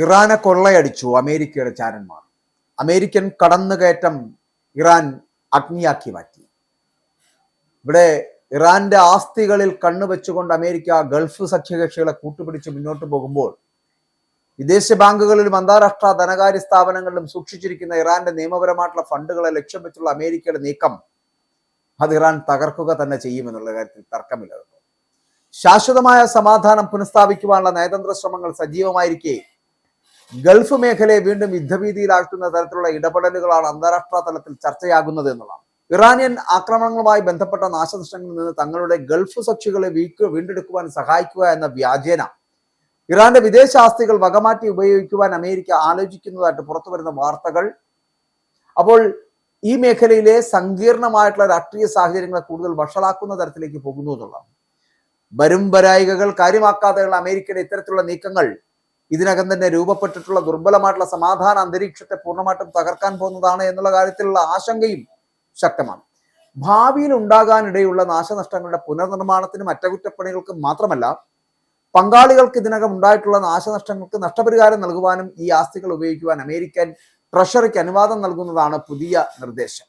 ഇറാനെ കൊള്ളയടിച്ചു അമേരിക്കയുടെ ചാരന്മാർ. അമേരിക്കൻ കടന്നുകയറ്റം ഇറാൻ അഗ്നിയാക്കി മാറ്റി. ഇവിടെ ഇറാന്റെ ആസ്തികളിൽ കണ്ണുവെച്ചുകൊണ്ട് അമേരിക്ക ഗൾഫ് സഖ്യകക്ഷികളെ കൂട്ടുപിടിച്ച് മുന്നോട്ട് പോകുമ്പോൾ വിദേശ ബാങ്കുകളിലും അന്താരാഷ്ട്ര ധനകാര്യ സ്ഥാപനങ്ങളിലും സൂക്ഷിച്ചിരിക്കുന്ന ഇറാന്റെ നിയമപരമായിട്ടുള്ള ഫണ്ടുകളെ ലക്ഷ്യം വെച്ചുള്ള അമേരിക്കയുടെ നീക്കം അത് ഇറാൻ തകർക്കുക തന്നെ ചെയ്യുമെന്നുള്ള കാര്യത്തിൽ തർക്കമില്ല. ശാശ്വതമായ സമാധാനം പുനഃസ്ഥാപിക്കുവാനുള്ള നയതന്ത്ര ശ്രമങ്ങൾ സജീവമായിരിക്കെ ഗൾഫ് മേഖലയെ വീണ്ടും യുദ്ധഭീതിയിലാക്കുന്ന തരത്തിലുള്ള ഇടപെടലുകളാണ് അന്താരാഷ്ട്ര തലത്തിൽ ചർച്ചയാകുന്നത് എന്നുള്ളതാണ്. ഇറാനിയൻ ആക്രമണങ്ങളുമായി ബന്ധപ്പെട്ട നാശനഷ്ടങ്ങളിൽ നിന്ന് തങ്ങളുടെ ഗൾഫ് സഖ്യകളെ വീണ്ടെടുക്കുവാൻ സഹായിക്കുക എന്ന വ്യാജേന ഇറാന്റെ വിദേശ ആസ്തികൾ വകമാറ്റി ഉപയോഗിക്കുവാൻ അമേരിക്ക ആലോചിക്കുന്നതായിട്ട് പുറത്തു വരുന്ന വാർത്തകൾ അപ്പോൾ ഈ മേഖലയിലെ സങ്കീർണമായിട്ടുള്ള രാഷ്ട്രീയ സാഹചര്യങ്ങളെ കൂടുതൽ വഷളാക്കുന്ന തരത്തിലേക്ക് പോകുന്നു എന്നുള്ളതാണ്. വരും വരായികകൾ കാര്യമാക്കാതെയുള്ള അമേരിക്കയുടെ ഇത്തരത്തിലുള്ള നീക്കങ്ങൾ ഇതിനകം തന്നെ രൂപപ്പെട്ടിട്ടുള്ള ദുർബലമായിട്ടുള്ള സമാധാന അന്തരീക്ഷത്തെ പൂർണ്ണമായിട്ടും തകർക്കാൻ പോകുന്നതാണ് എന്നുള്ള കാര്യത്തിലുള്ള ആശങ്കയും ശക്തമാണ്. ഭാവിയിൽ ഉണ്ടാകാനിടയുള്ള നാശനഷ്ടങ്ങളുടെ പുനർനിർമ്മാണത്തിനും അറ്റകുറ്റപ്പണികൾക്കും മാത്രമല്ല പങ്കാളികൾക്ക് ഇതിനകം ഉണ്ടായിട്ടുള്ള നാശനഷ്ടങ്ങൾക്ക് നഷ്ടപരിഹാരം നൽകുവാനും ഈ ആസ്തികൾ ഉപയോഗിക്കുവാൻ അമേരിക്കൻ ട്രഷറിക്ക് അനുവാദം നൽകുന്നതാണ് പുതിയ നിർദ്ദേശം.